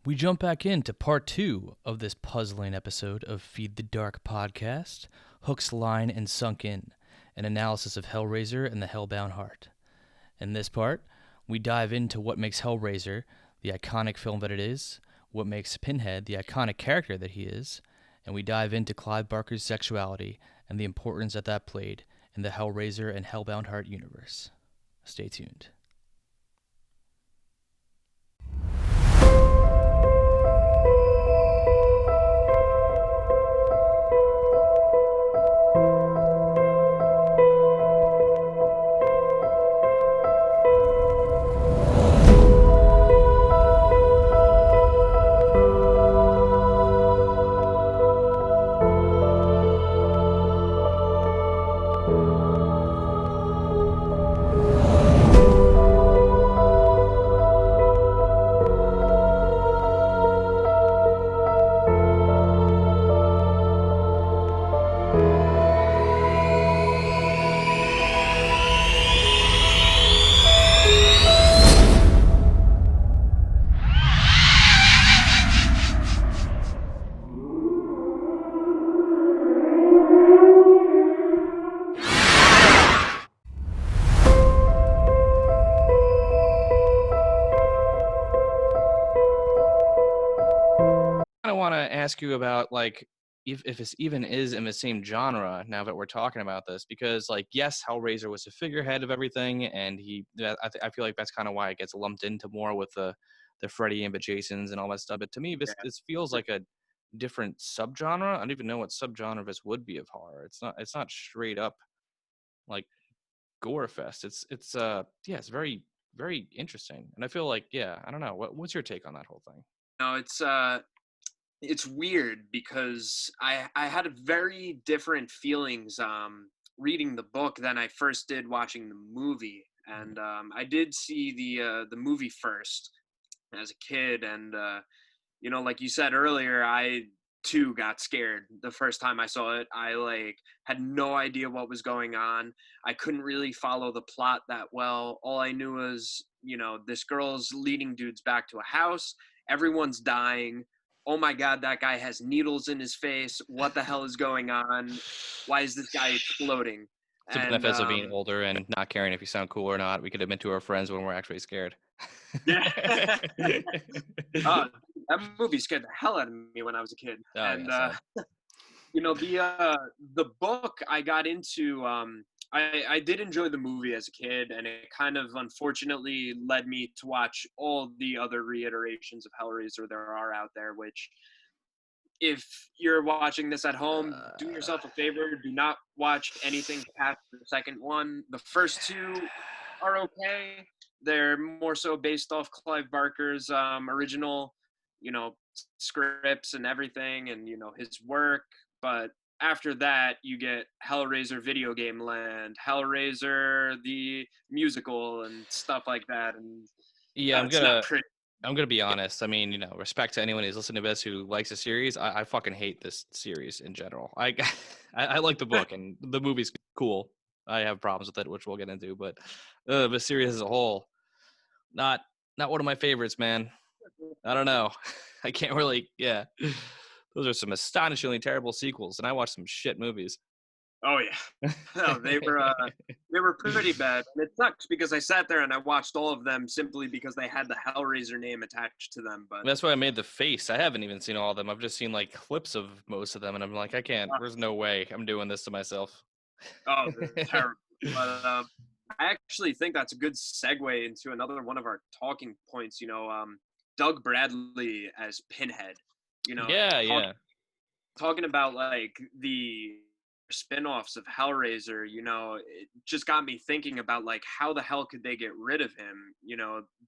We jump back into part 2 of this puzzling episode of Feed the Dark podcast, Hooks, Line, and Sunk In, an analysis of Hellraiser and the Hellbound Heart. In this part, we dive into what makes Hellraiser the iconic film that it is, what makes Pinhead the iconic character that he is, and we dive into Clive Barker's sexuality and the importance that played in the Hellraiser and Hellbound Heart universe. Stay tuned. I want to ask you about if it even is in the same genre now that we're talking about this, because yes, Hellraiser was a figurehead of everything, and I feel like that's kind of why it gets lumped into more with the Freddy and the Jasons and all that stuff. But to me, this feels like a different subgenre. I don't even know what subgenre this would be of horror. It's not straight up like gore fest. It's very very interesting, and I feel like I don't know what's your take on that whole thing. No, it's weird because I had a very different feelings reading the book than I first did watching the movie. And I did see the movie first as a kid, and like you said earlier, I too got scared the first time I saw it. I had no idea what was going on. I couldn't really follow the plot that well. All I knew was, this girl's leading dudes back to a house. Everyone's dying. Oh my God, that guy has needles in his face. What the hell is going on? Why is this guy exploding? The benefits of being older and not caring if you sound cool or not. We could admit to our friends when we're actually scared. Yeah. That movie scared the hell out of me when I was a kid. Oh, and yeah, the book I got into, I did enjoy the movie as a kid, and it kind of unfortunately led me to watch all the other reiterations of Hellraiser there are out there, which, if you're watching this at home, do yourself a favor. Do not watch anything past the second one. The first two are okay. They're more so based off Clive Barker's original, scripts and everything, and his work. But after that, you get Hellraiser Video Game Land, Hellraiser the musical, and stuff like that. And yeah, it's not pretty. I'm gonna be honest. I mean, respect to anyone who's listening to this who likes the series. I fucking hate this series in general. I like the book and the movie's cool. I have problems with it, which we'll get into. But the series as a whole, not one of my favorites, man. I don't know. I can't really. Yeah, those are some astonishingly terrible sequels, and I watched some shit movies. Oh yeah, no, they were pretty bad, and it sucks because I sat there and I watched all of them simply because they had the Hellraiser name attached to them. But that's why I made the face. I haven't even seen all of them. I've just seen clips of most of them, and I'm like, I can't. There's no way I'm doing this to myself. Oh, they're terrible. But I actually think that's a good segue into another one of our talking points. Doug Bradley as Pinhead. Yeah. Talking about the spin-offs of Hellraiser, it just got me thinking about how the hell could they get rid of him?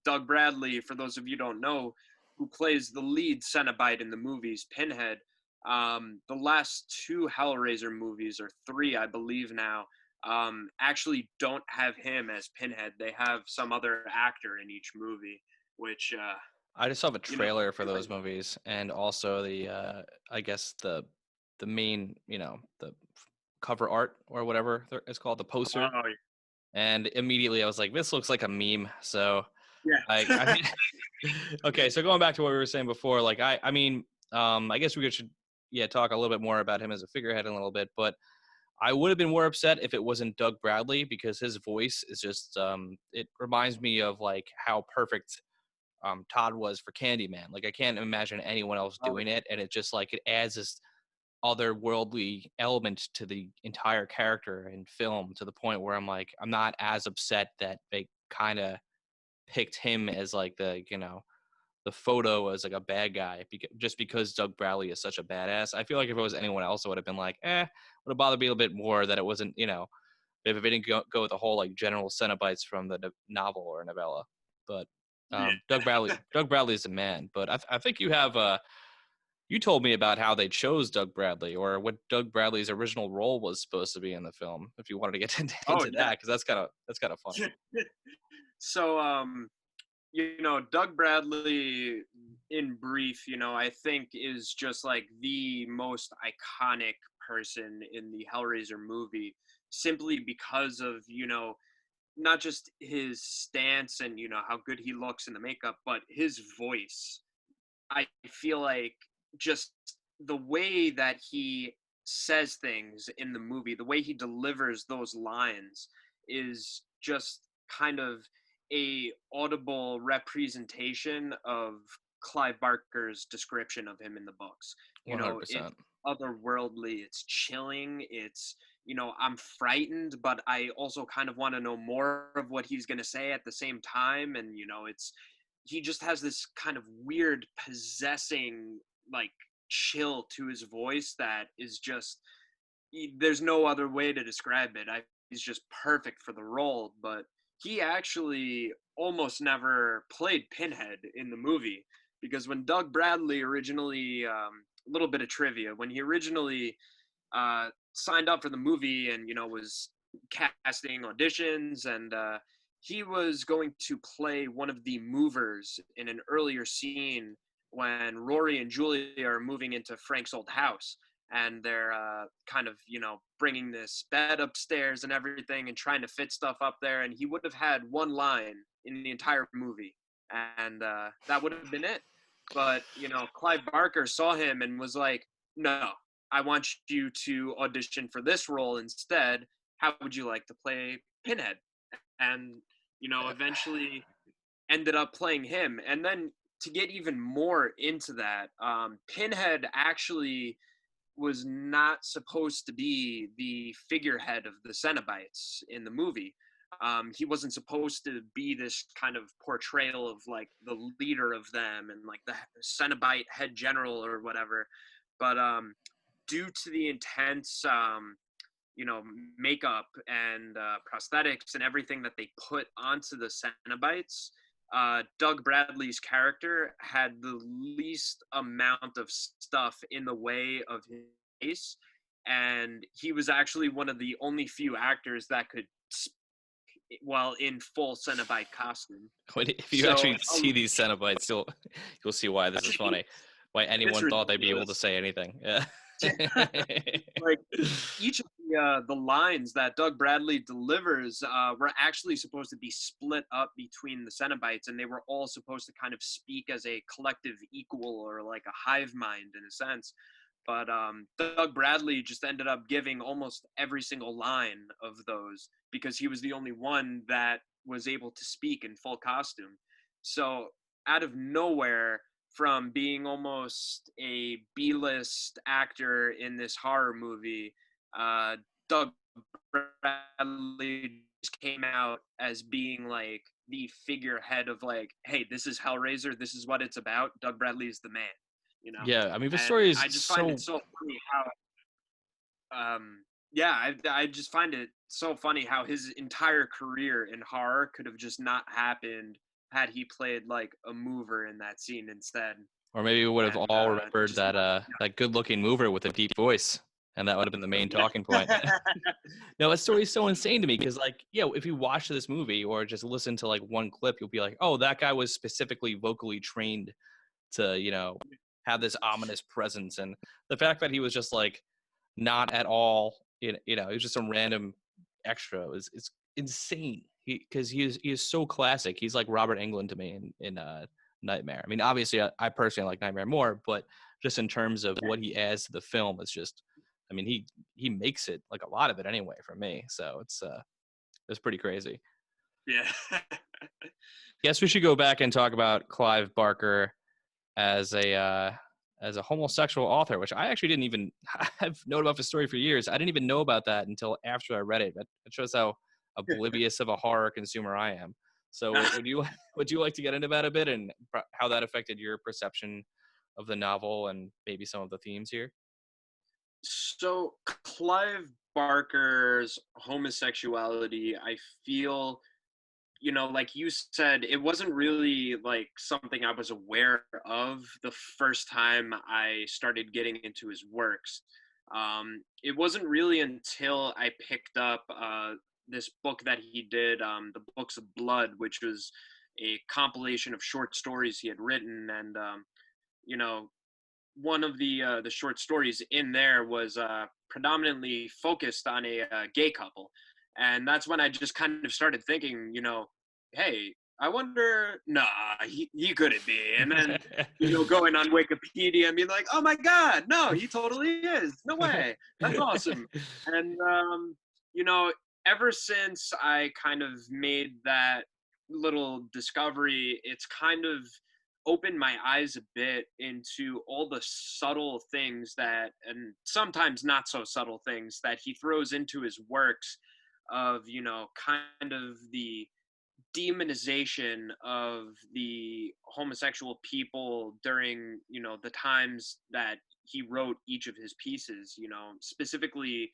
Doug Bradley, for those of you who don't know, who plays the lead Cenobite in the movies Pinhead. The last two Hellraiser movies, or three, I believe now, actually don't have him as Pinhead. They have some other actor in each movie, which I just saw the trailer for those movies, and also the I guess the main, the cover art or whatever it's called, the poster. Oh, And immediately I was like, this looks like a meme. So I Yeah. mean, okay, so going back to what we were saying before, like I mean, I guess we should talk a little bit more about him as a figurehead in a little bit, but I would have been more upset if it wasn't Doug Bradley because his voice is just it reminds me of like how perfect Todd was for Candyman. Like I can't imagine anyone else Oh, doing it, and it just like it adds this otherworldly element to the entire character and film to the point where I'm like I'm not as upset that they kind of picked him as like the photo as like a bad guy just because Doug Bradley is such a badass. I feel like if it was anyone else, it would have been like, would have bothered me a little bit more that it wasn't, if it didn't go with the whole like general Cenobites from the novel or novella. But yeah. Doug Bradley is a man. But I think you have you told me about how they chose Doug Bradley or what Doug Bradley's original role was supposed to be in the film. If you wanted to get Oh, into that, because that's kind of funny. yeah. So, Doug Bradley, in brief, I think is just like the most iconic person in the Hellraiser movie, simply because of, not just his stance and, how good he looks in the makeup, but his voice. I feel like just the way that he says things in the movie, the way he delivers those lines is just kind of a audible representation of Clive Barker's description of him in the books. It's 100%. otherworldly, it's chilling, it's I'm frightened, but I also kind of want to know more of what he's going to say at the same time, and it's he just has this kind of weird possessing like chill to his voice that is just there's no other way to describe it. He's just perfect for the role, but he actually almost never played Pinhead in the movie because when Doug Bradley originally a little bit of trivia, when he originally signed up for the movie and was casting auditions, and he was going to play one of the movers in an earlier scene when Rory and Julia are moving into Frank's old house, and they're kind of bringing this bed upstairs and everything and trying to fit stuff up there, and he would have had one line in the entire movie, and that would have been it. But Clive Barker saw him and was like, no, I want you to audition for this role instead. How would you like to play Pinhead? And eventually ended up playing him. And then to get even more into that, Pinhead actually was not supposed to be the figurehead of the Cenobites in the movie. He wasn't supposed to be this kind of portrayal of like the leader of them and like the Cenobite head general or whatever. But due to the intense makeup and prosthetics and everything that they put onto the Cenobites, Doug Bradley's character had the least amount of stuff in the way of his face, and he was actually one of the only few actors that could while in full Cenobite costume. If you So actually see these Cenobites, you'll see why this is funny. Why it's anyone thought they'd be able to ridiculous. say anything. Yeah. Like each of the lines that Doug Bradley delivers were actually supposed to be split up between the Cenobites, and they were all supposed to kind of speak as a collective equal or like a hive mind in a sense. But Doug Bradley just ended up giving almost every single line of those because he was the only one that was able to speak in full costume. So out of nowhere, from being almost a B-list actor in this horror movie, Doug Bradley just came out as being like the figurehead of like, hey, this is Hellraiser, this is what it's about. Doug Bradley is the man, you know. Yeah, I mean, the story And is I just find it so. so funny how, yeah, I just find it so funny how his entire career in horror could have just not happened had he played like a mover in that scene instead. Or maybe we would have And all remembered just that that good-looking mover with a deep voice, and that would have been the main yeah. talking point. No, that story is so insane to me because, like, yeah, if you watch this movie or just listen to like one clip, you'll be like, oh, that guy was specifically vocally trained to, have this ominous presence, and the fact that he was just like not at all, he was just some random extra. It's insane. he is so classic. He's like Robert Englund to me in Nightmare. I mean, obviously, I personally like Nightmare more, but just in terms of what he adds to the film, it's just, I mean, he makes it like a lot of it anyway for me. So it's pretty crazy. Yeah. Guess we should go back and talk about Clive Barker as a homosexual author, which I actually didn't even I've known about the story for years. I didn't even know about that until after I read it. That shows how oblivious of a horror consumer I am. So would you would you like to get into that a bit and how that affected your perception of the novel and maybe some of the themes here? So Clive Barker's homosexuality, I feel, like you said, it wasn't really like something I was aware of the first time I started getting into his works. It wasn't really until I picked up this book that he did, the Books of Blood, which was a compilation of short stories he had written, and you know, one of the short stories in there was predominantly focused on a gay couple, and that's when I just kind of started thinking, hey, I wonder, nah, he couldn't be. And then, going on Wikipedia and being like, oh my God, no, he totally is. No way. That's awesome. And, you know, ever since I kind of made that little discovery, it's kind of opened my eyes a bit into all the subtle things that, and sometimes not so subtle things that he throws into his works of, kind of the demonization of the homosexual people during the times that he wrote each of his pieces, specifically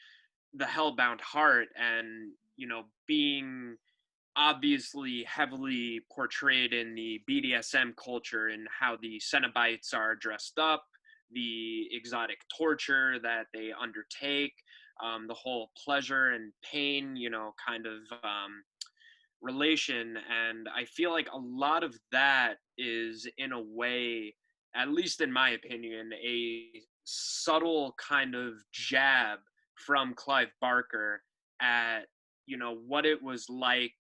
the Hellbound Heart, and being obviously heavily portrayed in the BDSM culture and how the Cenobites are dressed up, the exotic torture that they undertake, the whole pleasure and pain, kind of relation. And I feel like a lot of that is, in a way, at least in my opinion, a subtle kind of jab from Clive Barker at what it was like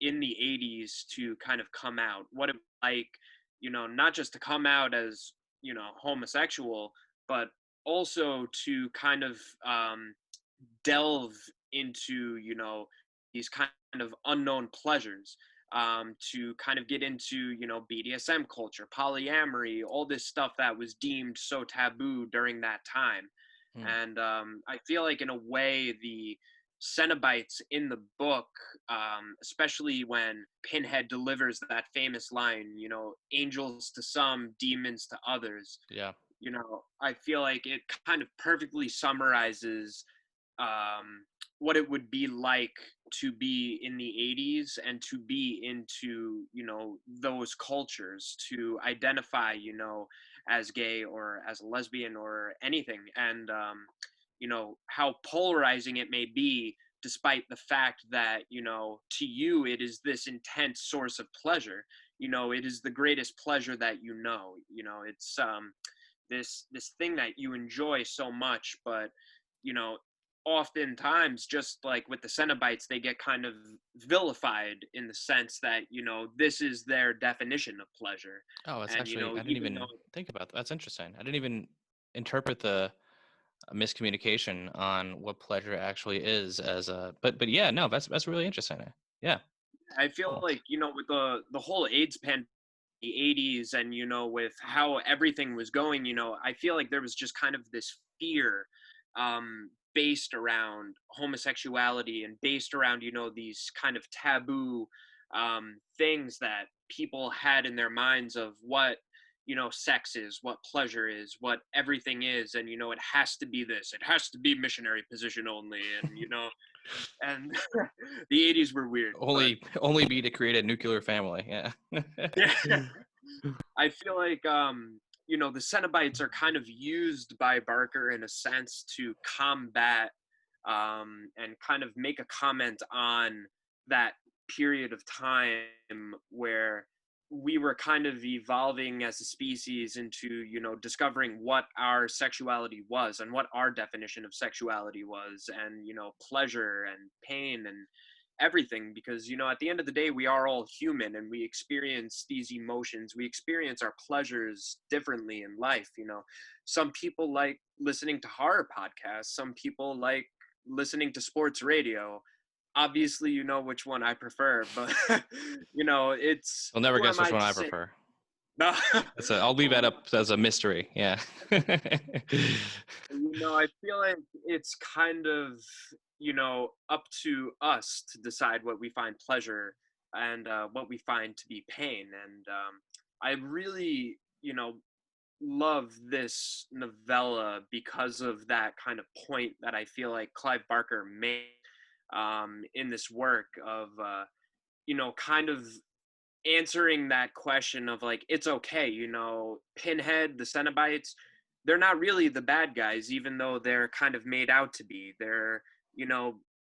in the 80s to kind of come out, what it was like, not just to come out as homosexual, but also to kind of delve into these kind of unknown pleasures, to kind of get into BDSM culture, polyamory, all this stuff that was deemed so taboo during that time. Hmm. And I feel like, in a way, the Cenobites in the book, especially when Pinhead delivers that famous line, angels to some, demons to others, Yeah. I feel like it kind of perfectly summarizes um, what it would be like to be in the 80s and to be into those cultures, to identify as gay or as a lesbian or anything, and how polarizing it may be, despite the fact that to you it is this intense source of pleasure. It is the greatest pleasure that it's this thing that you enjoy so much, but you know oftentimes, just like with the Cenobites, they get kind of vilified in the sense that this is their definition of pleasure. Oh, it's And actually I didn't even though, even think about that. That's interesting. I didn't even interpret the miscommunication on what pleasure actually is as a but yeah, no, that's really interesting. Yeah. I feel Cool. like with the whole AIDS pandemic, the 80s, and with how everything was going, I feel like there was just kind of this fear, based around homosexuality and based around these kind of taboo things that people had in their minds of what sex is, what pleasure is, what everything is. And it has to be this, it has to be missionary position only, and and the 80s were weird, but Only be to create a nuclear family. Yeah. yeah. I feel like the Cenobites are kind of used by Barker in a sense to combat, and kind of make a comment on that period of time where we were kind of evolving as a species into discovering what our sexuality was and what our definition of sexuality was, and pleasure and pain, and everything, because at the end of the day we are all human and we experience these emotions, we experience our pleasures differently in life. Some people like listening to horror podcasts, some people like listening to sports radio. Obviously you know which one I prefer, but it's, You'll never who guess am which I one to I say? prefer. No. I'll leave that Well, up as a mystery. Yeah. I feel like it's kind of, up to us to decide what we find pleasure and what we find to be pain. And I really, love this novella because of that kind of point that I feel like Clive Barker made in this work of, kind of answering that question of like, it's okay, Pinhead, the Cenobites, they're not really the bad guys, even though they're kind of made out to be. They're,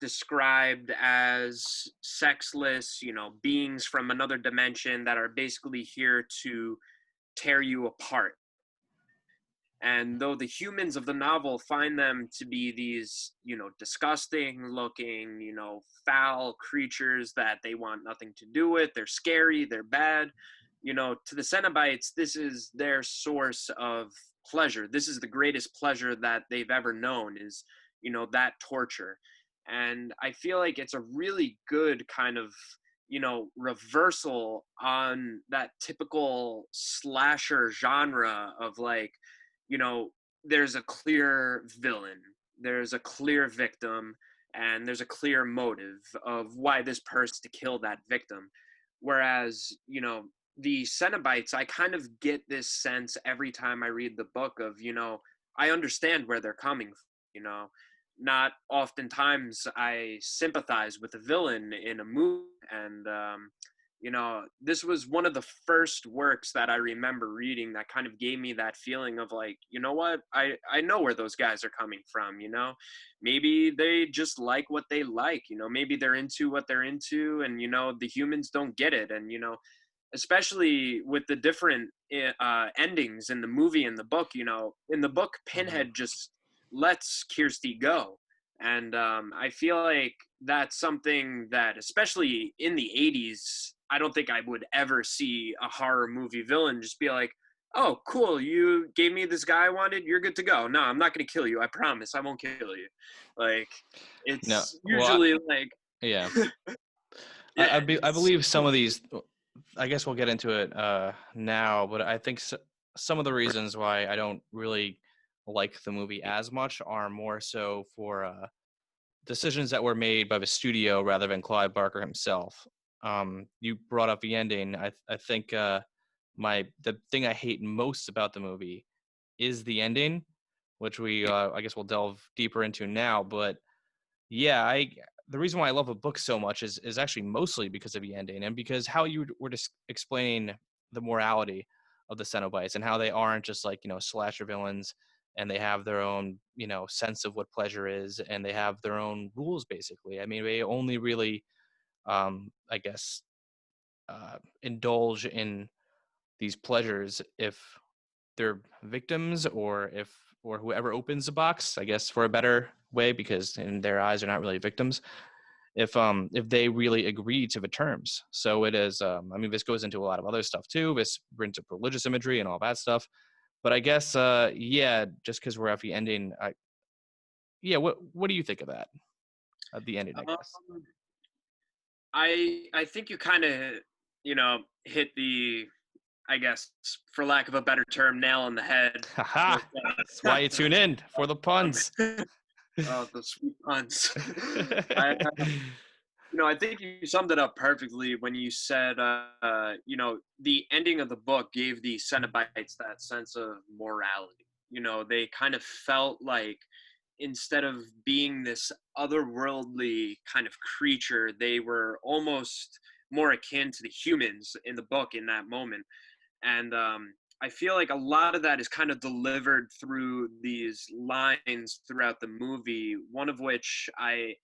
described as sexless, beings from another dimension that are basically here to tear you apart. And though the humans of the novel find them to be these, disgusting looking, foul creatures that they want nothing to do with, they're scary, they're bad, to the Cenobites, this is their source of pleasure. This is the greatest pleasure that they've ever known, is, that torture. And I feel like it's a really good kind of, reversal on that typical slasher genre of like, you know, there's a clear villain, there's a clear victim, and there's a clear motive of why this person to kill that victim. Whereas, the Cenobites, I kind of get this sense every time I read the book of, I understand where they're coming from, not oftentimes I sympathize with the villain in a movie. And this was one of the first works that I remember reading that kind of gave me that feeling of like, you know what, I know where those guys are coming from. Maybe they just like what they like, maybe they're into what they're into, and the humans don't get it. And especially with the different endings in the movie and the book. In the book, Mhm. Pinhead just lets Kirsty go. And I feel like that's something that, especially in the 80s, I don't think I would ever see a horror movie villain just be like, oh, cool, you gave me this guy I wanted, you're good to go. No, I'm not going to kill you. I promise I won't kill you. Like, No, it's well, usually like, yeah, yeah, I it's believe some of these. I guess we'll get into it now, but I think some of the reasons why I don't really like the movie as much are more so for decisions that were made by the studio rather than Clive Barker himself. You brought up the ending. I think the thing I hate most about the movie is the ending, which we I guess we'll delve deeper into now. But yeah, the reason why I love a book so much is actually mostly because of the ending and because how you were just explaining the morality of the Cenobites and how they aren't just like slasher villains, and they have their own sense of what pleasure is, and they have their own rules basically. I mean, they only really I guess indulge in these pleasures if they're victims, or whoever opens the box, I guess, for a better way, because in their eyes they're not really victims, if they really agree to the terms. So it is I mean, this goes into a lot of other stuff too. This brings up religious imagery and all that stuff. But I guess yeah, just because we're at the ending, yeah, what do you think of that, at the ending, I um, guess? I think you kind of, hit the, I guess, for lack of a better term, nail on the head Haha, with that's why you tune in, for the um, puns. oh, the sweet puns. I, I think you summed it up perfectly when you said, the ending of the book gave the Cenobites that sense of morality. They kind of felt like, instead of being this otherworldly kind of creature, they were almost more akin to the humans in the book in that moment. And I feel like a lot of that is kind of delivered through these lines throughout the movie, one of which I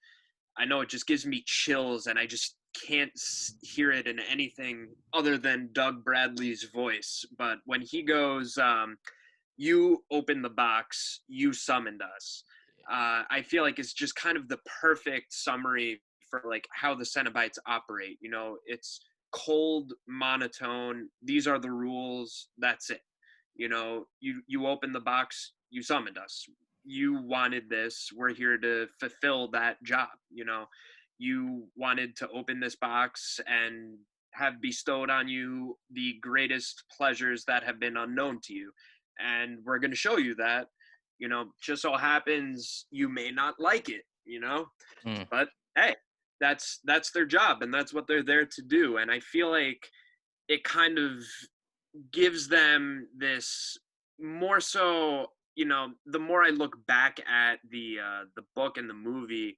know it just gives me chills, and I just can't hear it in anything other than Doug Bradley's voice. But when he goes, you opened the box, you summoned us. I feel like it's just kind of the perfect summary for like how the Cenobites operate. You know, it's cold, monotone. These are the rules. That's it. You know, you open the box, you summoned us. You wanted this. We're here to fulfill that job. You know, you wanted to open this box and have bestowed on you the greatest pleasures that have been unknown to you. And we're going to show you that. You know, just so happens you may not like it, you know, Mm. but hey, that's their job and that's what they're there to do. And I feel like it kind of gives them this more so, you know, the more I look back at the book and the movie,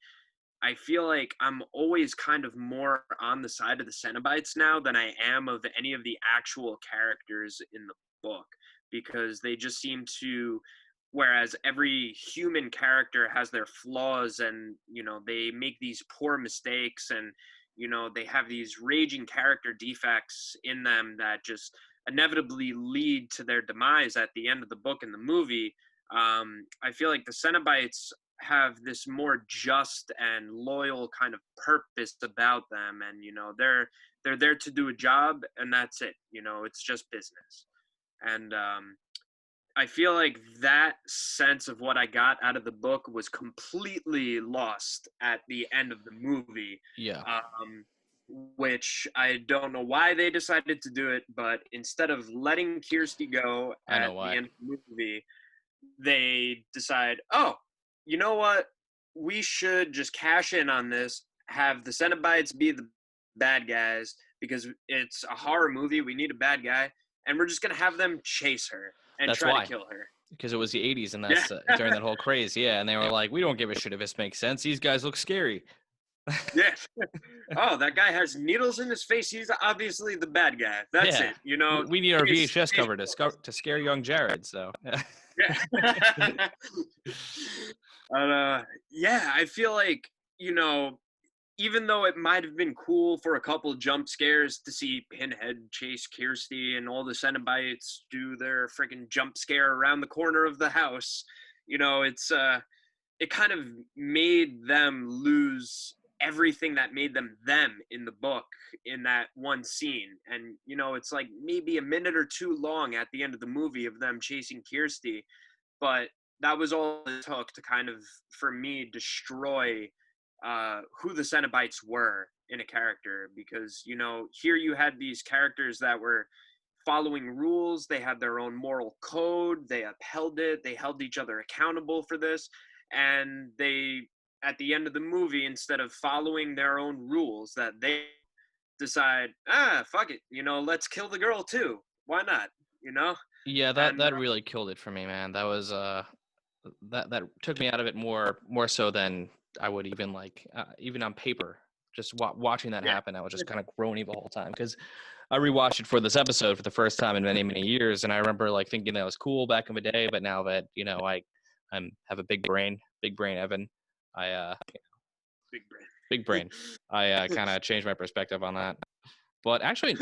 I feel like I'm always kind of more on the side of the Cenobites now than I am of any of the actual characters in the book, because they just seem to, whereas every human character has their flaws and, you know, they make these poor mistakes and, you know, they have these raging character defects in them that just inevitably lead to their demise at the end of the book and the movie. I feel like the Cenobites have this more just and loyal kind of purpose about them, and you know they're there to do a job and that's it. You know, it's just business. And I feel like that sense of what I got out of the book was completely lost at the end of the movie. Yeah, Which I don't know why they decided to do it, but instead of letting Kirsty go I at know the why. end of the movie, they decide, oh, you know what? We should just cash in on this, have the Cenobites be the bad guys because it's a horror movie. We need a bad guy, and we're just gonna have them chase her and That's try to why. kill her. Because it was the 80s and Yeah, that's during that whole craze. Yeah, and they were like, we don't give a shit if this makes sense. These guys look scary. yeah. Oh, that guy has needles in his face. He's obviously the bad guy. That's Yeah. it. You know, We need our case, VHS case cover to scare young Jared. So, yeah. Yeah, I feel like, you know, even though it might have been cool for a couple jump scares to see Pinhead chase Kirsty and all the Cenobites do their freaking jump scare around the corner of the house, you know, it kind of made them lose everything that made them in the book in that one scene. And you know, it's like maybe a minute or two long at the end of the movie of them chasing Kirsty, but that was all it took to kind of, for me, destroy who the Cenobites were in a character. Because you know, here you had these characters that were following rules, they had their own moral code, they upheld it, they held each other accountable for this, and they, at the end of the movie, instead of following their own rules, that they decide, fuck it, you know, let's kill the girl too, why not, you know. yeah, that And that really killed it for me, man. That was that took me out of it more so than I would even like even on paper. Just watching that yeah, happen, I was just kind of groaning the whole time because I rewatched it for this episode for the first time in many years, and I remember like thinking that was cool back in the day, but now that you know I'm have a big brain Evan, I big brain. big brain, I kind of changed my perspective on that. But actually,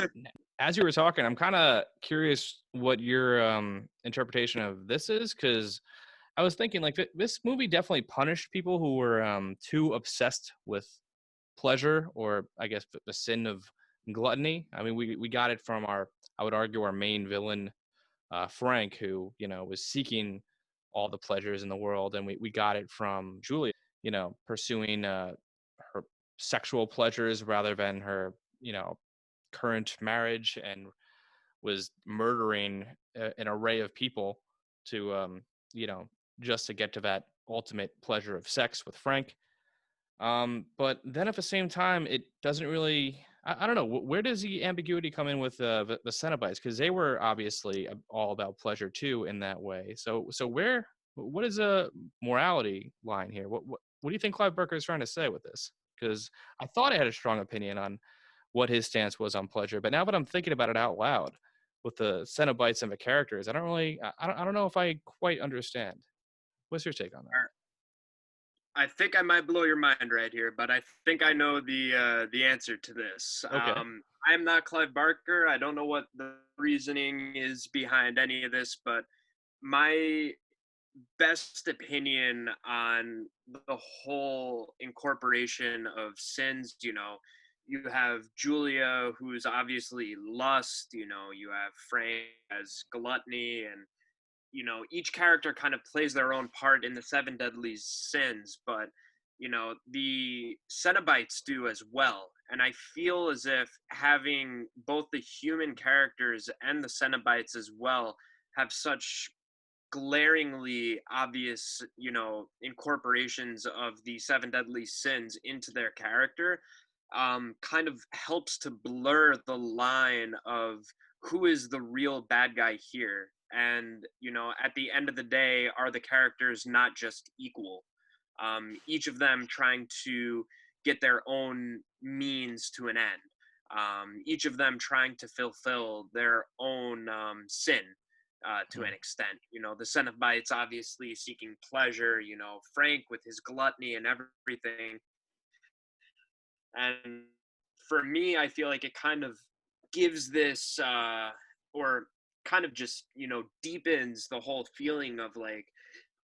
as you were talking, I'm kind of curious what your interpretation of this is because I was thinking like this movie definitely punished people who were too obsessed with pleasure, or I guess the sin of gluttony. I mean, we got it from our, I would argue, our main villain, Frank, who you know was seeking all the pleasures in the world, and we got it from Julia, you know, pursuing her sexual pleasures rather than her, you know, current marriage, and was murdering an array of people to you know, just to get to that ultimate pleasure of sex with Frank. But then at the same time, it doesn't really. I don't know. Where does the ambiguity come in with the Cenobites? Because they were obviously all about pleasure too in that way. So where, what is a morality line here? What do you think Clive Barker is trying to say with this? Because I thought I had a strong opinion on what his stance was on pleasure, but now that I'm thinking about it out loud with the Cenobites and the characters, I don't really. I don't know if I quite understand. What's your take on that? I think I might blow your mind right here, but I think I know the answer to this. Okay. I am not Clive Barker. I don't know what the reasoning is behind any of this, but my best opinion on the whole incorporation of sins. You have Julia, who's obviously lust. You have Frank as gluttony, and each character kind of plays their own part in the seven deadly sins, but the Cenobites do as well. And I feel as if having both the human characters and the Cenobites as well have such glaringly obvious, incorporations of the seven deadly sins into their character, kind of helps to blur the line of who is the real bad guy here. And, at the end of the day, are the characters not just equal? Each of them trying to get their own means to an end. Each of them trying to fulfill their own sin to an Mm. extent. The Cenobites obviously seeking pleasure, Frank with his gluttony and everything. And for me, I feel like it kind of gives this, or kind of just, deepens the whole feeling of like,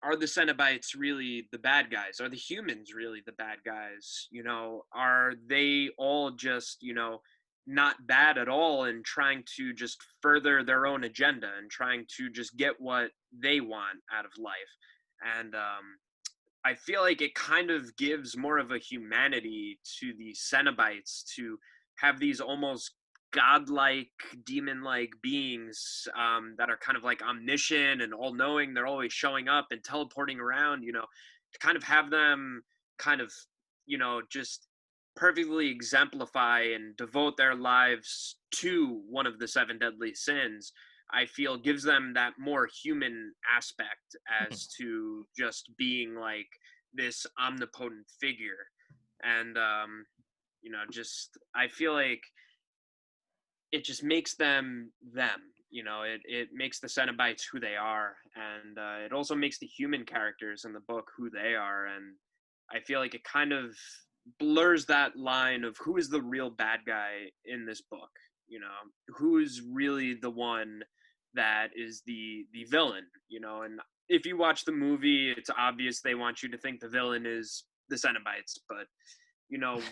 are the Cenobites really the bad guys? Are the humans really the bad guys? Are they all just, not bad at all and trying to just further their own agenda and trying to just get what they want out of life? And I feel like it kind of gives more of a humanity to the Cenobites to have these almost godlike, demon-like beings that are kind of like omniscient and all-knowing. They're always showing up and teleporting around. To kind of have them kind of, just perfectly exemplify and devote their lives to one of the seven deadly sins. I feel gives them that more human aspect as to just being like this omnipotent figure. And just I feel like it just makes them. It makes the Cenobites who they are, and it also makes the human characters in the book who they are. And I feel like it kind of blurs that line of who is the real bad guy in this book. Who is really the one that is the villain. And if you watch the movie, it's obvious they want you to think the villain is the Cenobites, but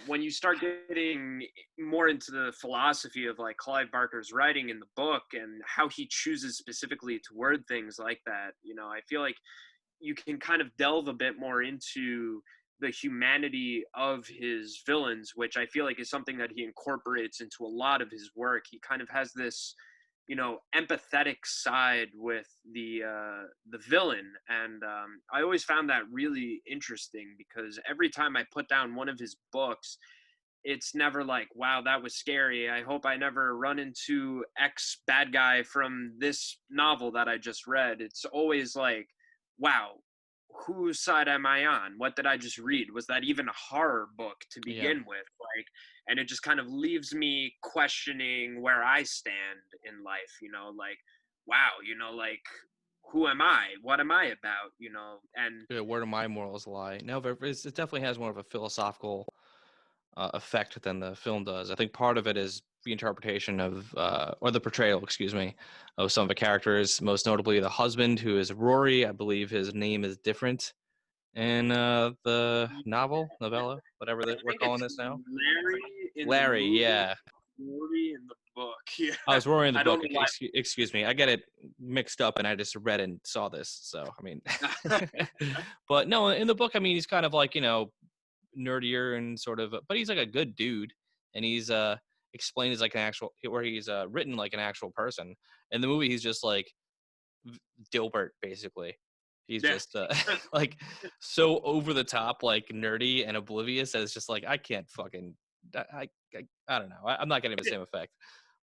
when you start getting more into the philosophy of like Clive Barker's writing in the book and how he chooses specifically to word things like that, I feel like you can kind of delve a bit more into the humanity of his villains, which I feel like is something that he incorporates into a lot of his work. He kind of has this, empathetic side with the villain, and I always found that really interesting because every time I put down one of his books, it's never like, wow, that was scary. I hope I never run into X bad guy from this novel that I just read. It's always like, wow, whose side am I on? What did I just read? Was that even a horror book to Yeah. begin with? Like, and it just kind of leaves me questioning where I stand in life, like, wow, like, who am I? What am I about? And Yeah, where do my morals lie? No, but it definitely has more of a philosophical effect than the film does. I think part of it is the interpretation of, or the portrayal, excuse me, of some of the characters, most notably the husband, who is Rory. I believe his name is different in the novella, whatever I that we're think calling it's this now. Larry in the Larry, movie, yeah. Rory in the book. I Yeah, was Rory in the I don't book. know why. Excuse me. I get it mixed up, and I just read and saw this. So, I mean, but no, in the book, I mean, he's kind of like, nerdier and sort of, but he's like a good dude, and he's explained as like an actual, where he's written like an actual person. In the movie, he's just like Dilbert, basically. He's Yeah. just like so over the top, like nerdy and oblivious that it's just like I can't fucking, I don't know. I'm not getting the same effect.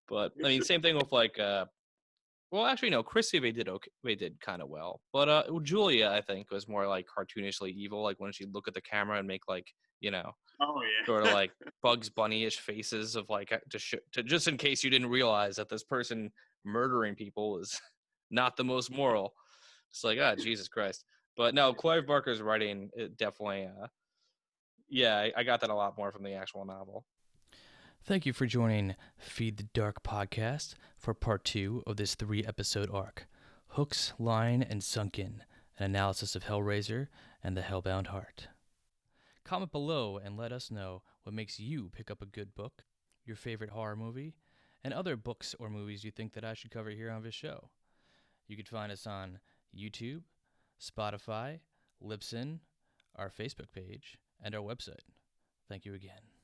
But I mean, same thing with like well, actually, no. Chrissy, they did okay. They did kind of well, but Julia, I think, was more like cartoonishly evil. Like when she'd look at the camera and make like, you know, Oh sort of yeah. like Bugs Bunny-ish faces of like to just in case you didn't realize that this person murdering people is not the most moral. It's like, ah, Jesus Christ. But no, Clive Barker's writing, it definitely, yeah, I got that a lot more from the actual novel. Thank you for joining Feed the Dark podcast for part 2 of this 3-episode arc, Hooks, Line, and Sunken, an analysis of Hellraiser and the Hellbound Heart. Comment below and let us know what makes you pick up a good book, your favorite horror movie, and other books or movies you think that I should cover here on this show. You can find us on YouTube, Spotify, Libsyn, our Facebook page, and our website. Thank you again.